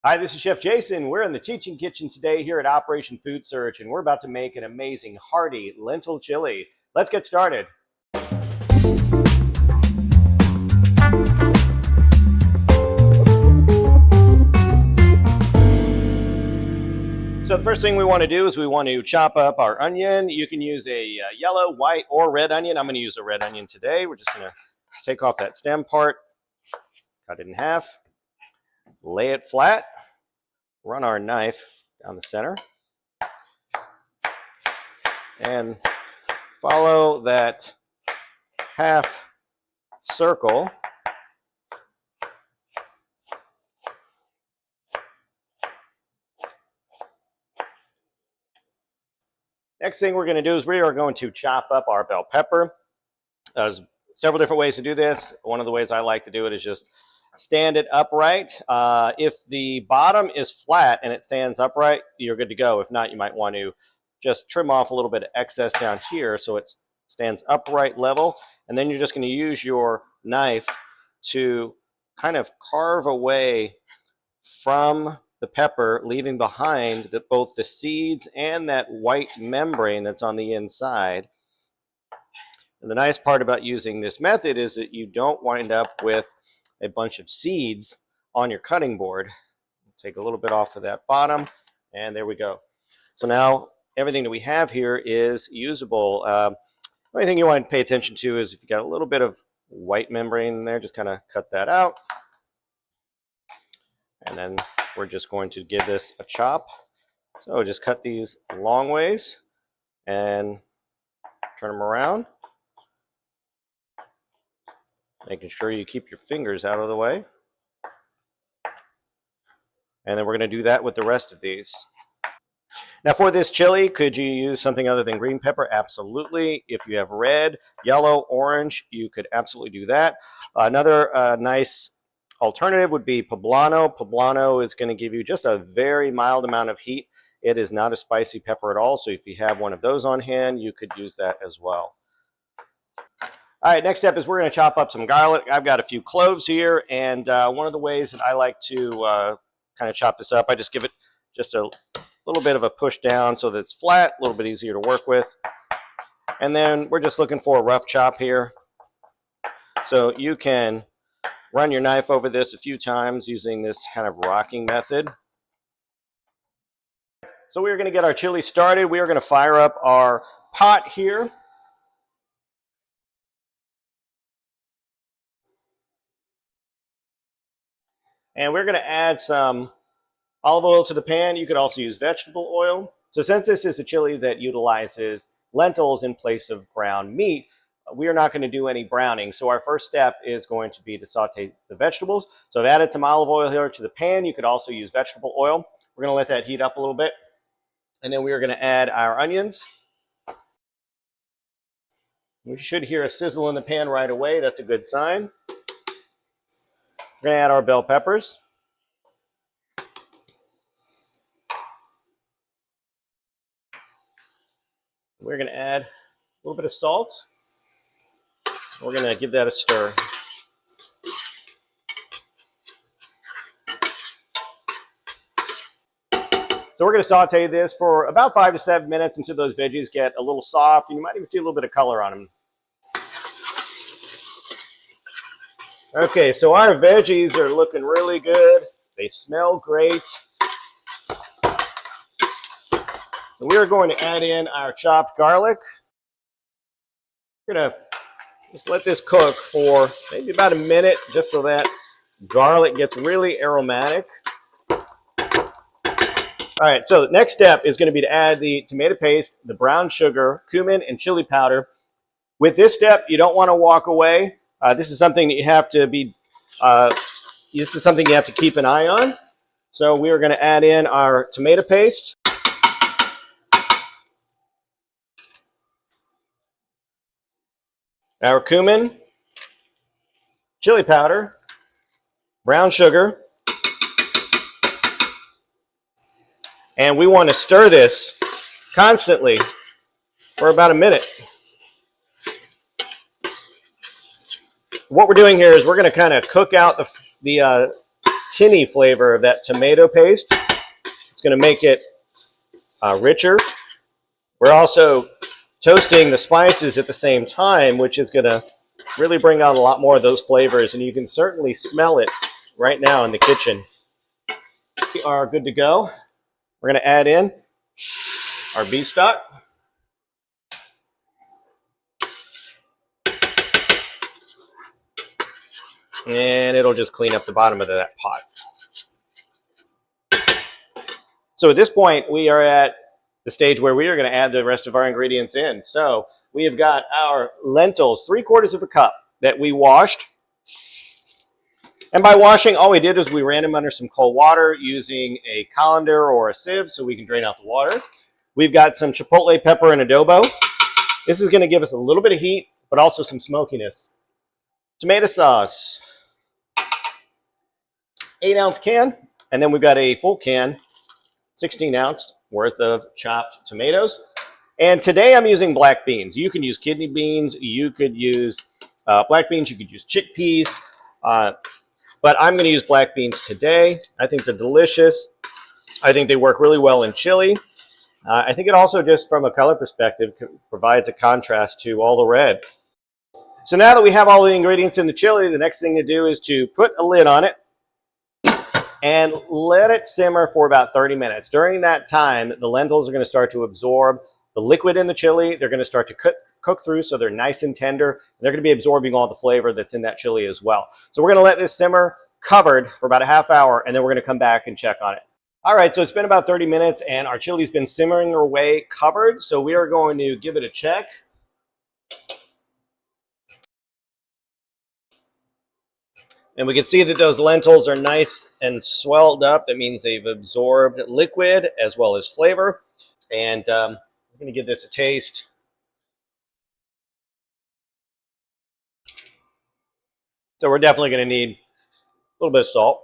Hi, this is Chef Jason. We're in the teaching kitchen today here at Operation Food Search, and we're about to make an amazing, hearty lentil chili. Let's get started. So the first thing we want to do is we want to chop up our onion. You can use a yellow, white, or red onion. I'm going to use a red onion today. We're just going to take off that stem part, cut it in half, lay it flat, run our knife down the center, and follow that half circle. Next thing we're going to do is we are going to chop up our bell pepper. There's several different ways to do this. One of the ways I like to do it is just stand it upright. If the bottom is flat and it stands upright, you're good to go. If not, you might want to just trim off a little bit of excess down here so it stands upright level. And then you're just going to use your knife to kind of carve away from the pepper, leaving behind both the seeds and that white membrane that's on the inside. And the nice part about using this method is that you don't wind up with a bunch of seeds on your cutting board. Take a little bit off of that bottom, and there we go. So now everything that we have here is usable. The only thing you want to pay attention to is if you got a little bit of white membrane in there, just kind of cut that out. And then we're just going to give this a chop. So just cut these long ways and turn them around, making sure you keep your fingers out of the way. And then we're going to do that with the rest of these. Now for this chili, could you use something other than green pepper? Absolutely. If you have red, yellow, orange, you could absolutely do that. Another nice alternative would be poblano. Poblano is going to give you just a very mild amount of heat. It is not a spicy pepper at all, so if you have one of those on hand, you could use that as well. All right, next step is we're going to chop up some garlic. I've got a few cloves here, and one of the ways that I like to kind of chop this up, I just give it just a little bit of a push down so that it's flat, a little bit easier to work with. And then we're just looking for a rough chop here. So you can run your knife over this a few times using this kind of rocking method. So we're going to get our chili started. We are going to fire up our pot here. And we're going to add some olive oil to the pan. You could also use vegetable oil. So since this is a chili that utilizes lentils in place of ground meat, we are not going to do any browning. So our first step is going to be to saute the vegetables. So I've added some olive oil here to the pan. You could also use vegetable oil. We're going to let that heat up a little bit. And then we are going to add our onions. We should hear a sizzle in the pan right away. That's a good sign. We're going to add our bell peppers. We're going to add a little bit of salt. We're going to give that a stir. So we're going to saute this for about 5 to 7 minutes until those veggies get a little soft, and you might even see a little bit of color on them. Okay, so our veggies are looking really good. They smell great. So we are going to add in our chopped garlic. We're going to just let this cook for maybe about a minute, just so that garlic gets really aromatic. All right, so the next step is going to be to add the tomato paste, the brown sugar, cumin, and chili powder. With this step, you don't want to walk away. This is something that you have to be. This is something you have to keep an eye on. So we are going to add in our tomato paste. Our cumin, chili powder, brown sugar, and we want to stir this constantly for about a minute. What we're doing here is we're going to kind of cook out the tinny flavor of that tomato paste. It's going to make it richer. We're also toasting the spices at the same time, which is going to really bring out a lot more of those flavors, and you can certainly smell it right now in the kitchen. We are good to go. We're going to add in our beef stock. And it'll just clean up the bottom of that pot. So at this point, we are at the stage where we are going to add the rest of our ingredients in. So we have got our lentils, 3/4 of a cup that we washed. And by washing, all we did is we ran them under some cold water using a colander or a sieve so we can drain out the water. We've got some chipotle pepper and adobo. This is going to give us a little bit of heat, but also some smokiness. Tomato sauce, 8-ounce can, and then we've got a full can, 16-ounce worth of chopped tomatoes. And today I'm using black beans. You can use kidney beans, you could use black beans, you could use chickpeas, but I'm going to use black beans today. I think they're delicious. I think they work really well in chili. I think it also, just from a color perspective, provides a contrast to all the red. So now that we have all the ingredients in the chili, the next thing to do is to put a lid on it and let it simmer for about 30 minutes. During that time, the lentils are going to start to absorb the liquid in the chili. They're going to start to cook through, so they're nice and tender. And they're going to be absorbing all the flavor that's in that chili as well. So we're going to let this simmer covered for about a half hour, and then we're going to come back and check on it. All right, so it's been about 30 minutes, and our chili's been simmering away covered. So we are going to give it a check. And we can see that those lentils are nice and swelled up. That means they've absorbed liquid as well as flavor. And I'm going to give this a taste. So we're definitely going to need a little bit of salt.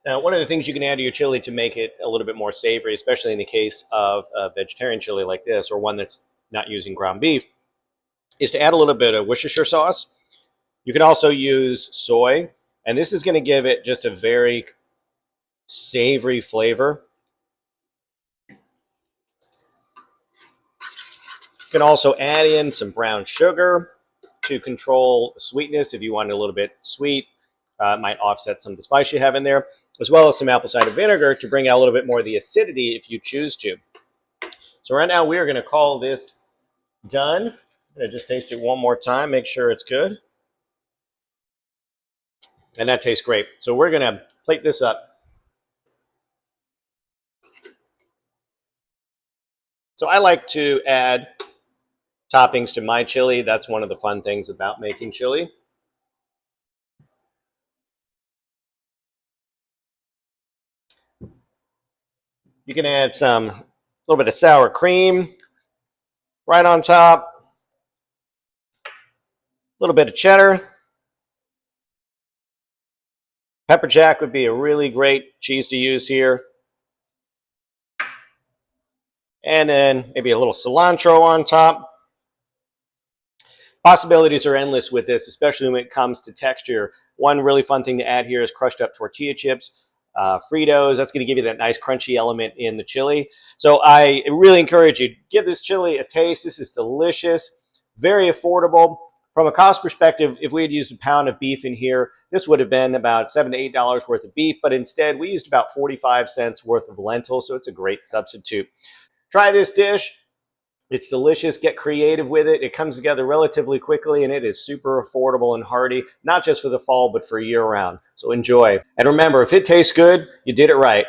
Now, one of the things you can add to your chili to make it a little bit more savory, especially in the case of a vegetarian chili like this, or one that's not using ground beef, is to add a little bit of Worcestershire sauce. You can also use soy, and this is going to give it just a very savory flavor. You can also add in some brown sugar to control the sweetness if you want it a little bit sweet. It might offset some of the spice you have in there, as well as some apple cider vinegar to bring out a little bit more of the acidity if you choose to. So right now we are going to call this done. I'm going to just taste it one more time, make sure it's good. And that tastes great. So we're going to plate this up. So I like to add toppings to my chili. That's one of the fun things about making chili. You can add a little bit of sour cream right on top. A little bit of cheddar. Pepper jack would be a really great cheese to use here. And then maybe a little cilantro on top. Possibilities are endless with this, especially when it comes to texture. One really fun thing to add here is crushed up tortilla chips, Fritos. That's going to give you that nice crunchy element in the chili. So I really encourage you, give this chili a taste. This is delicious, very affordable. From a cost perspective, if we had used a pound of beef in here, this would have been about $7 to $8 worth of beef, but instead we used about 45 cents worth of lentils, so it's a great substitute. Try this dish. It's delicious. Get creative with it. It comes together relatively quickly, and it is super affordable and hearty, not just for the fall, but for year-round. So enjoy. And remember, if it tastes good, you did it right.